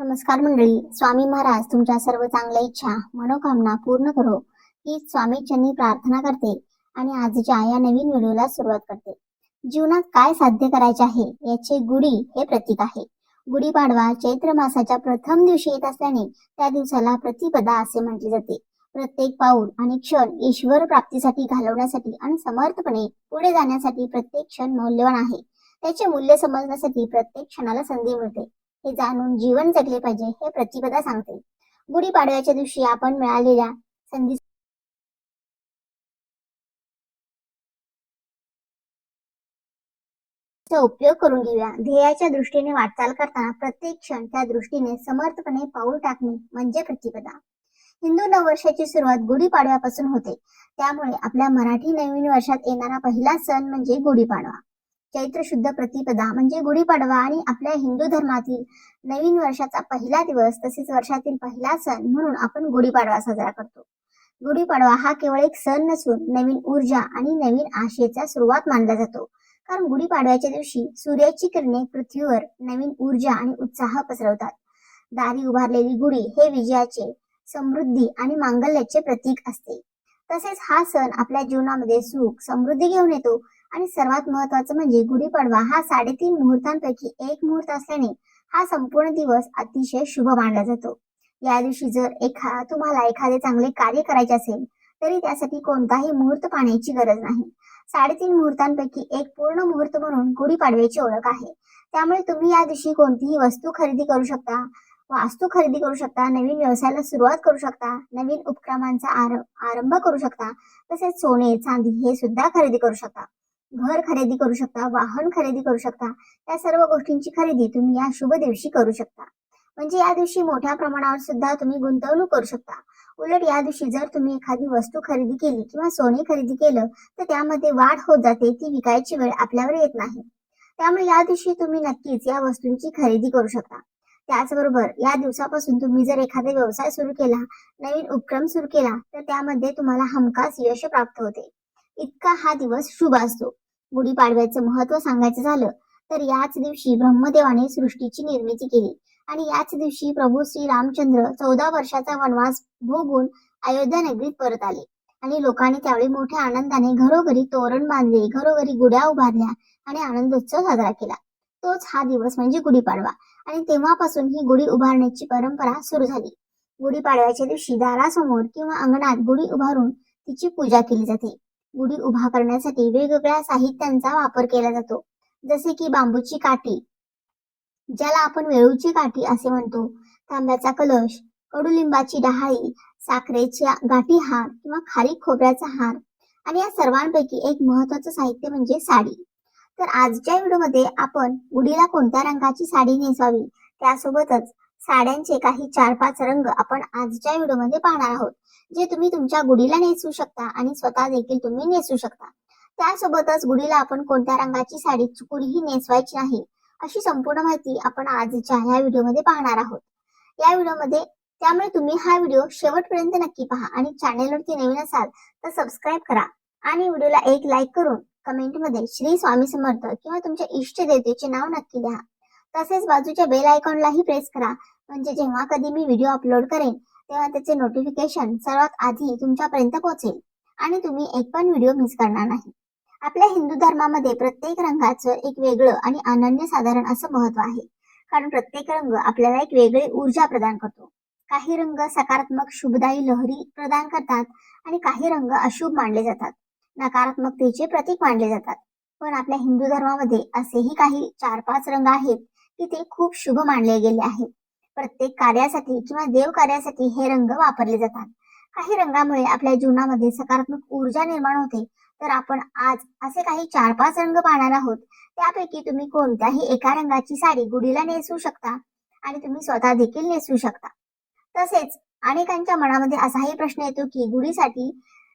नमस्कार मंडळी. स्वामी महाराज तुमच्या सर्व चांगल्या इच्छा मनोकामना पूर्ण करो ही स्वामी चरणी प्रार्थना करते आणि आजच्या या नवीन व्हिडिओला सुरुवात करते. जीवनात काय साध्य करायचे आहे याचे गुढी हे प्रतीक आहे. गुढीपाडवा चैत्र मासाच्या प्रथम दिवशी येत असल्याने त्या दिवसाला प्रतिपदा असे म्हटले जाते. प्रत्येक पाऊल आणि क्षण ईश्वर प्राप्तीसाठी घालवण्यासाठी आणि समर्थपणे पुढे जाण्यासाठी प्रत्येक क्षण मौल्यवान आहे. त्याचे मूल्य समजण्यासाठी प्रत्येक क्षणाला संधी मिळते. हे जाणून जीवन जगले पाहिजे हे प्रतिपदा सांगते. गुढीपाडव्याच्या दिवशी आपण मिळालेल्या संधीचा उपयोग करून घेऊया. ध्येयाच्या दृष्टीने वाटचाल करताना प्रत्येक क्षण त्या दृष्टीने समर्थपणे पाऊल टाकणे म्हणजे प्रतिपदा. हिंदू नववर्षाची सुरुवात गुढीपाडव्यापासून होते. त्यामुळे आपल्या मराठी नवीन वर्षात येणारा पहिला सण म्हणजे गुढीपाडवा. चैत्र शुद्ध प्रतिपदा म्हणजे गुढीपाडवा आणि आपल्या हिंदू धर्मातील नवीन वर्षाचा पहिला दिवस तसेच वर्षातील पहिला सण म्हणून आपण गुढीपाडवा साजरा करतो. गुढीपाडवा हा केवळ एक सण नसून नवीन ऊर्जा आणि नवीन आशेचा सुरुवात मानला जातो. कारण गुढीपाडव्याच्या दिवशी सूर्याची किरणे पृथ्वीवर नवीन ऊर्जा आणि उत्साह पसरवतात. दारी उभारलेली गुढी हे विजयाचे, समृद्धी आणि मांगल्याचे प्रतीक असते. तसेच हा सण आपल्या जीवनामध्ये सुख समृद्धी घेऊन येतो. आणि सर्वात महत्वाचं म्हणजे गुढीपाडवा हा 3.5 मुहूर्तांपैकी एक मुहूर्त असल्याने हा संपूर्ण दिवस अतिशय शुभ मानला जातो. या दिवशी जर तुम्हाला एखादे चांगले कार्य करायचे असेल तरी त्यासाठी कोणताही मुहूर्त पाहण्याची गरज नाही. 3.5 मुहूर्तांपैकी एक पूर्ण मुहूर्त म्हणून गुढीपाडव्याची ओळख आहे. त्यामुळे तुम्ही या दिवशी कोणतीही वस्तू खरेदी करू शकता, वास्तू खरेदी करू शकता, नवीन व्यवसायाला सुरुवात करू शकता, नवीन उपक्रमांचा आरंभ करू शकता, तसेच सोने चांदी हे सुद्धा खरेदी करू शकता. घर खरेदी करू शकता, वाहन खरेदी करू शकता. या सर्व गोष्टींची खरेदी तुम्ही या शुभ दिवशी करू शकता. म्हणजे या दिवशी मोठ्या प्रमाणावर सुद्धा तुम्ही गुंतवणूक करू शकता. उलट या दिवशी जर तुम्ही एखादी वस्तू खरेदी केली किंवा सोने खरेदी केलं तर त्यामध्ये वाढ होत जाते, ती विकायची वेळ आपल्यावर येत नाही. त्यामुळे या दिवशी तुम्ही नक्कीच या वस्तूंची खरेदी करू शकता. त्याचबरोबर या दिवसापासून तुम्ही जर एखादा व्यवसाय सुरू केला, नवीन उपक्रम सुरू केला तर त्यामध्ये तुम्हाला हमखास यश प्राप्त होते. इतका हा दिवस शुभ असतो. गुढीपाडव्याचं महत्व सांगायचं झालं तर याच दिवशी ब्रह्मदेवाने सृष्टीची निर्मिती केली आणि याच दिवशी प्रभू श्री रामचंद्र 14 वर्षाचा वनवास भोगून अयोध्या नगरीत परत आले आणि लोकांनी त्यावेळी मोठ्या आनंदाने घरोघरी तोरण बांधले, घरोघरी गुढ्या उभारल्या आणि आनंदोत्सव साजरा केला. तोच हा दिवस म्हणजे गुढीपाडवा आणि तेव्हापासून ही गुढी उभारण्याची परंपरा सुरू झाली. गुढीपाडव्याच्या दिवशी दारासमोर किंवा अंगणात गुढी उभारून तिची पूजा केली जाते. गुढी उभा करण्यासाठी वेगवेगळ्या साहित्यांचा वापर केला जातो, जसे की बांबूची काठी ज्याला आपण वेळूची काठी असे म्हणतो, तांब्याचा कलश, कडुलिंबाची डहाळी, साखरेच्या गाठी हार किंवा खारीक खोबऱ्याचा हार आणि या सर्वांपैकी एक महत्वाचं साहित्य म्हणजे साडी. तर आजच्या व्हिडिओमध्ये आपण गुढीला कोणत्या रंगाची साडी नेसवावी त्यासोबतच साड्यांचे काही 4-5 रंग आपण आजच्या व्हिडिओमध्ये पाहणार आहोत, जे तुम्ही तुमच्या गुढीला नेसवू शकता आणि स्वतः देखील तुम्ही नेसू शकता. त्यासोबतच गुढीला आपण कोणत्या रंगाची साडी चुकूनही नेसवायची नाही अशी संपूर्ण माहिती आपण आजच्या ह्या व्हिडिओमध्ये पाहणार आहोत. या व्हिडिओमध्ये त्यामुळे तुम्ही हा व्हिडिओ शेवटपर्यंत नक्की पहा आणि चॅनेलवरती नवीन असाल तर सबस्क्राईब करा आणि व्हिडिओला एक लाईक करून कमेंटमध्ये श्री स्वामी समर्थ किंवा तुमच्या इष्ट देवतेचे नाव नक्की लिहा. तसेच बाजूच्या बेल आयकॉनलाही प्रेस करा, म्हणजे जेव्हा कधी मी व्हिडिओ अपलोड करेन तेव्हा त्याचे नोटिफिकेशन सर्वात आधी तुमच्यापर्यंत पोहोचेल आणि तुम्ही एक पण व्हिडिओ मिस करणार नाही. आपल्या हिंदू धर्मामध्ये प्रत्येक रंगाचं एक वेगळं आणि अनन्यसाधारण असं महत्व आहे. कारण प्रत्येक रंग आपल्याला एक वेगळी ऊर्जा प्रदान करतो. काही रंग सकारात्मक शुभदायी लहरी प्रदान करतात आणि काही रंग अशुभ मानले जातात, नकारात्मकतेचे प्रतीक मानले जातात. पण आपल्या हिंदू धर्मामध्ये असेही काही 4-5 रंग आहेत की ते खूप शुभ मानले गेले आहेत. प्रत्येक कार्यासाठी किंवा देव कार्यासाठी हे रंग वापरले जातात. काही रंगामुळे आपल्या जीवनामध्ये सकारात्मक ऊर्जा निर्माण होते. तर आपण आज असे काही 4-5 रंग पाहणार आहोत. त्यापैकी तुम्ही कोणत्याही एका रंगाची साडी गुढीला नेसवू शकता आणि तुम्ही स्वतः देखील नेसवू शकता. तसेच अनेकांच्या मनामध्ये असाही प्रश्न येतो की गुढीसाठी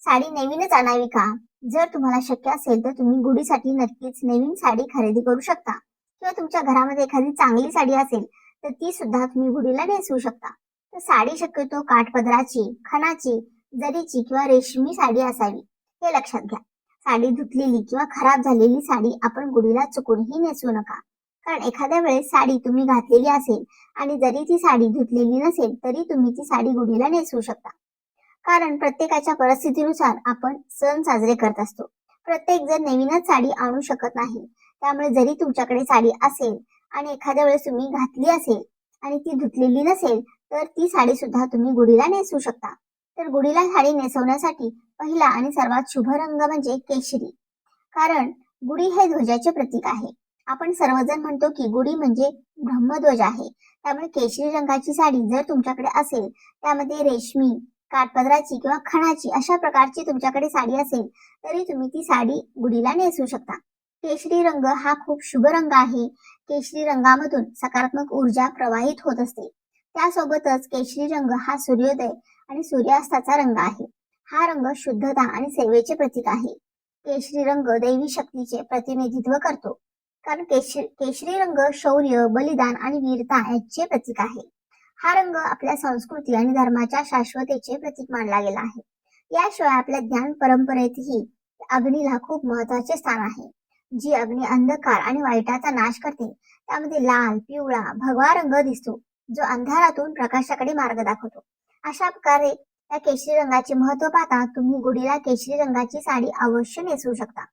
साडी नवीनच आणावी का? जर तुम्हाला शक्य असेल तर तुम्ही गुढीसाठी नक्कीच नवीन साडी खरेदी करू शकता किंवा तुमच्या घरामध्ये एखादी चांगली साडी असेल तर ती सुद्धा तुम्ही गुढीला नेसवू शकता. तर साडी शक्यतो काठपदराची, खणाची, जरीची किंवा रेशमी साडी असावी हे लक्षात घ्या. साडी धुतलेली किंवा खराब झालेली साडी आपण गुढीला चुकूनही नेसवू नका. कारण एखाद्या वेळेस साडी तुम्ही घातलेली असेल आणि जरी ती साडी धुतलेली नसेल तरी तुम्ही ती साडी गुढीला नेसवू शकता. कारण प्रत्येकाच्या परिस्थितीनुसार आपण सण साजरे करत असतो. प्रत्येक जण नवीनच साडी आणू शकत नाही. त्यामुळे जरी तुमच्याकडे साडी असेल आणि एखाद्या वेळेस तुम्ही घातली असेल आणि ती धुतलेली नसेल तर ती साडी सुद्धा तुम्ही गुढीला नेसवू शकता. तर गुढीला साडी नेसवण्यासाठी पहिला आणि सर्वात शुभ रंग म्हणजे केशरी. कारण गुढी हे ध्वजाचे प्रतीक आहे. आपण सर्वजण म्हणतो की गुढी म्हणजे ब्रह्मध्वज आहे. त्यामुळे केशरी रंगाची साडी जर तुमच्याकडे असेल, त्यामध्ये रेशमी, काठपदराची किंवा खणाची अशा प्रकारची तुमच्याकडे साडी असेल तरी तुम्ही ती साडी गुढीला नेसवू शकता. केशरी रंग हा खूप शुभ रंग आहे. केशरी रंगामधून सकारात्मक ऊर्जा प्रवाहित होत असते. त्यासोबतच केशरी रंग हा सूर्योदय आणि सूर्यास्ताचा रंग आहे. हा रंग शुद्धता आणि सेवेचे प्रतीक आहे. केशरी रंग दैवी शक्तीचे प्रतिनिधित्व करतो. कारण केशरी रंग शौर्य, बलिदान आणि वीरता याचे प्रतीक आहे. हा रंग आपल्या संस्कृती आणि धर्माच्या शाश्वतेचे प्रतीक मानला गेला आहे. याशिवाय आपल्या ज्ञान परंपरेतही अग्नीला खूप महत्वाचे स्थान आहे. जी अग्नी अंधकार आणि वाईटाचा नाश करते. त्यामध्ये लाल, पिवळा, भगवा रंग दिसतो, जो अंधारातून प्रकाशाकडे मार्ग दाखवतो. अशा प्रकारे या केशरी रंगाचे महत्व पाहता तुम्ही गुढीला केशरी रंगाची साडी अवश्य नेसवू शकता.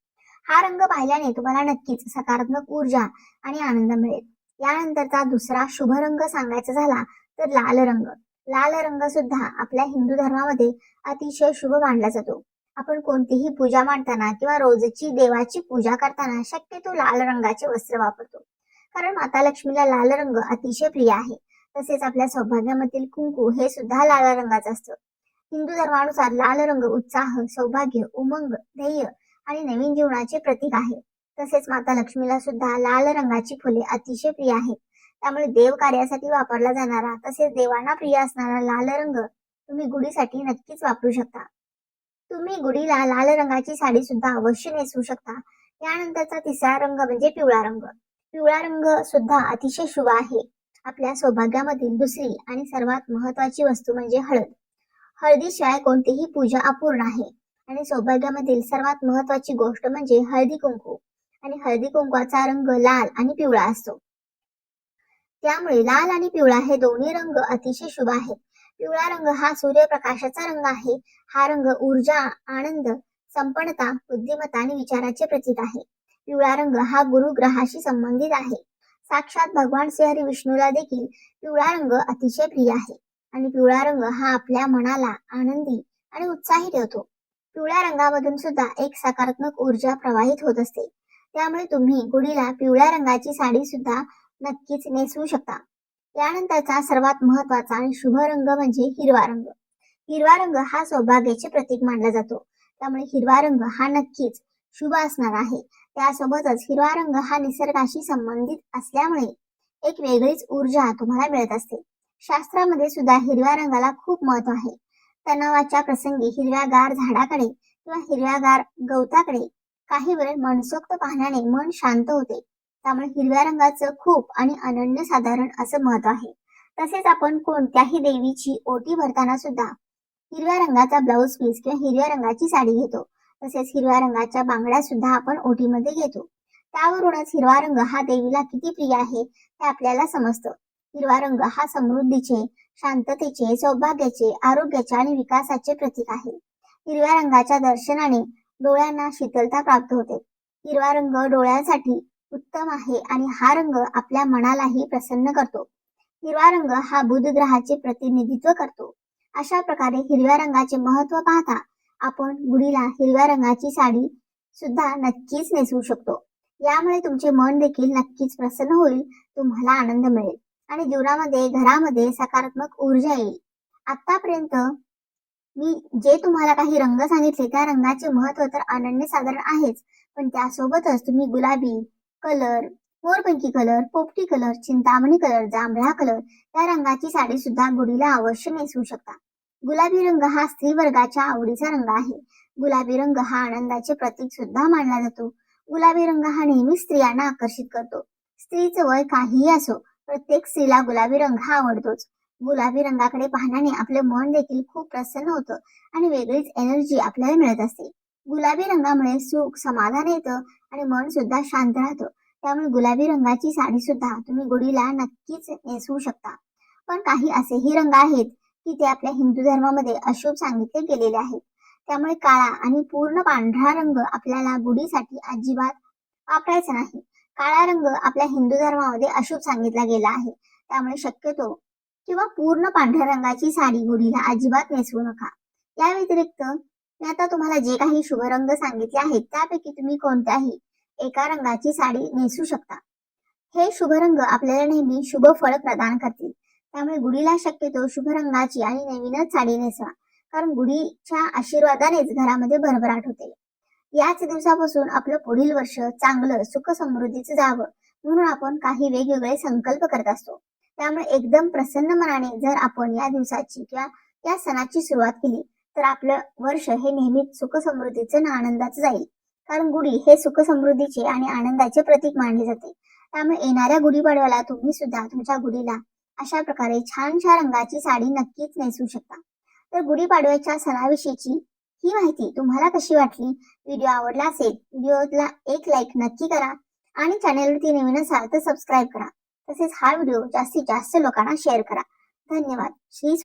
हा रंग पाहिल्याने तुम्हाला नक्कीच सकारात्मक ऊर्जा आणि आनंद मिळेल. यानंतरचा दुसरा शुभ रंग सांगायचा झाला तर लाल रंग. लाल रंग सुद्धा आपल्या हिंदू धर्मामध्ये अतिशय शुभ मानला जातो. आपण कोणतीही पूजा मांडताना किंवा रोजची देवाची पूजा करताना शक्यतो लाल रंगाचे वस्त्र वापरतो. कारण माता लक्ष्मीला लाल रंग अतिशय प्रिय आहे. तसेच आपल्या सौभाग्यामधील कुंकू हे सुद्धा लाल रंगाचं असतं. हिंदू धर्मानुसार लाल रंग उत्साह, सौभाग्य, उमंग, ध्येय आणि नवीन जीवनाचे प्रतीक आहे. तसेच माता लक्ष्मीला सुद्धा लाल रंगाची फुले अतिशय प्रिय आहेत. त्यामुळे देव कार्यासाठी वापरला जाणारा तसेच देवांना प्रिय असणारा लाल रंग तुम्ही गुढीसाठी नक्कीच वापरू शकता. तुम्ही गुढीला लाल रंगाची साडी सुद्धा अवश्य नेसवू शकता. यानंतरचा तिसरा रंग म्हणजे पिवळा रंग. पिवळा रंग सुद्धा अतिशय शुभ आहे. आपल्या सौभाग्यामधील दुसरी आणि सर्वात महत्वाची वस्तू म्हणजे हळद. हळदीशिवाय कोणतीही पूजा अपूर्ण आहे. आणि सौभाग्यामधील सर्वात महत्वाची गोष्ट म्हणजे हळदी कुंकू. आणि हळदी कुंकवाचा रंग लाल आणि पिवळा असतो. त्यामुळे लाल आणि पिवळा हे दोन्ही रंग अतिशय शुभ आहेत. पिवळा रंग हा सूर्यप्रकाशाचा रंग आहे. हा रंग ऊर्जा, आनंद, संपन्नता, बुद्धिमत्ता आणि विचाराचे प्रतीक आहे. पिवळा रंग हा गुरु ग्रहाशी संबंधित आहे. साक्षात भगवान श्रीहरी विष्णूला देखील पिवळा रंग अतिशय प्रिय आहे. आणि पिवळा रंग हा आपल्या मनाला आनंदी आणि उत्साही ठेवतो. पिवळ्या रंगामधून सुद्धा एक सकारात्मक ऊर्जा प्रवाहित होत असते. त्यामुळे तुम्ही गुढीला पिवळ्या रंगाची साडी सुद्धा नक्कीच नेसवू शकता. यानंतरचा सर्वात महत्वाचा आणि शुभ रंग म्हणजे हिरवा रंग. हिरवा रंग हा सौभाग्याचे प्रतीक मानला जातो. त्यामुळे हिरवा रंग हा नक्कीच शुभ असणार आहे. त्यासोबतच हिरवा रंग हा निसर्गाशी संबंधित असल्यामुळे एक वेगळीच ऊर्जा तुम्हाला मिळत असते. शास्त्रामध्ये सुद्धा हिरव्या रंगाला खूप महत्व आहे. तणावाच्या प्रसंगी हिरव्यागार झाडाकडे किंवा हिरव्यागार गवताकडे काही वेळ मनसोक्त पाहण्याने मन शांत होते. त्यामुळे हिरव्या रंगाचं खूप आणि अनन्यसाधारण असं महत्व आहे. तसेच आपण कोणत्याही देवीची ओटी भरताना सुद्धा हिरव्या रंगाचा ब्लाउज पीस किंवा हिरव्या रंगाची साडी घेतो. तसेच हिरव्या रंगाच्या बांगड्या सुद्धा आपण ओटीमध्ये घेतो. त्यावरूनच हिरवा रंग हा देवीला किती प्रिय आहे हे आपल्याला समजतं. हिरवा रंग हा समृद्धीचे, शांततेचे, सौभाग्याचे, आरोग्याचे आणि विकासाचे प्रतीक आहे. हिरव्या रंगाच्या दर्शनाने डोळ्यांना शीतलता प्राप्त होते. हिरवा रंग डोळ्यांसाठी उत्तम आहे आणि हा रंग आपल्या मनालाही प्रसन्न करतो. हिरवा रंग हा बुध ग्रहाचे प्रतिनिधित्व करतो. अशा प्रकारे हिरव्या रंगाचे महत्व पाहता आपण गुढीला हिरव्या रंगाची साडी सुद्धा नक्कीच नेसवू शकतो. यामुळे तुमचे मन देखील नक्कीच प्रसन्न होईल, तुम्हाला आनंद मिळेल आणि जीवनामध्ये, घरामध्ये सकारात्मक ऊर्जा येईल. आतापर्यंत मी जे तुम्हाला काही रंग सांगितले त्या रंगाचे महत्व तर अनन्यसाधारण आहेच, पण त्यासोबतच तुम्ही गुलाबी कलर, मोरपंखी कलर, पोपटी कलर, चिंतामणी कलर, जांभळा कलर या रंगाची साडी सुद्धा गुढीला अवश्य नेसवू शकता. गुलाबी रंग हा स्त्री वर्गाच्या आवडीचा रंग आहे. गुलाबी रंग हा आनंदाचे प्रतीक सुद्धा मानला जातो. गुलाबी रंग हा नेहमी स्त्रियांना आकर्षित करतो. स्त्रीचं वय काहीही असो, प्रत्येक स्त्रीला गुलाबी रंग हा आवडतोच. गुलाबी रंगाकडे पाहण्याने आपले मन देखील खूप प्रसन्न होतं आणि वेगळीच एनर्जी आपल्याला मिळत असते. गुलाबी रंगामुळे सुख, समाधान येतं आणि मन सुद्धा शांत राहतं. त्यामुळे गुलाबी रंगाची साडी सुद्धा तुम्ही गुढीला नक्कीच नेसवू शकता. पण काही असेही रंग आहेत की ते आपल्या हिंदू धर्मामध्ये अशुभ सांगितले गेलेले आहेत. त्यामुळे काळा आणि पूर्ण पांढरा रंग आपल्याला गुढीसाठी अजिबात वापरायचा नाही. काळा रंग आपल्या हिंदू धर्मामध्ये अशुभ सांगितला गेला आहे. त्यामुळे शक्यतो किंवा पूर्ण पांढऱ्या रंगाची साडी गुढीला अजिबात नेसवू नका. या व्यतिरिक्त मी आता तुम्हाला जे काही शुभ रंग सांगितले आहेत त्यापैकी तुम्ही कोणत्याही एका रंगाची साडी नेसू शकता. हे शुभ रंग आपल्याला नेहमी शुभ फळ प्रदान करतील. त्यामुळे गुढीला शक्यतो शुभ रंगाची आणि नवीनच साडी नेसवा, कारण गुढीच्या आशीर्वादानेच घरामध्ये भरभराट होते. याच दिवसापासून आपलं पुढील वर्ष चांगलं सुख समृद्धीचं जावं म्हणून आपण काही वेगवेगळे संकल्प करत असतो. त्यामुळे एकदम प्रसन्न मनाने जर आपण या दिवसाची किंवा या सणाची सुरुवात केली तर आपलं वर्ष हे नेहमीच सुख समृद्धीचं आणि आनंदाचं जाईल. कारण गुढी हे सुख समृद्धीचे आणि आनंदाचे प्रतीक मानले जाते. त्यामुळे येणाऱ्या गुढीपाडव्याला तुम्ही सुद्धा तुमच्या गुढीला अशा प्रकारे छानशा रंगाची साडी नक्कीच नेसू शकता. तर गुढीपाडव्याच्या सणाविषयीची ही माहिती तुम्हाला कशी वाटली? व्हिडिओ आवडला असेल व्हिडिओला एक लाईक नक्की करा आणि चॅनलवरती नवीन असाल तर सबस्क्राईब करा. तसेच हा व्हिडिओ जास्तीत जास्त लोकांना शेअर करा. धन्यवाद. श्री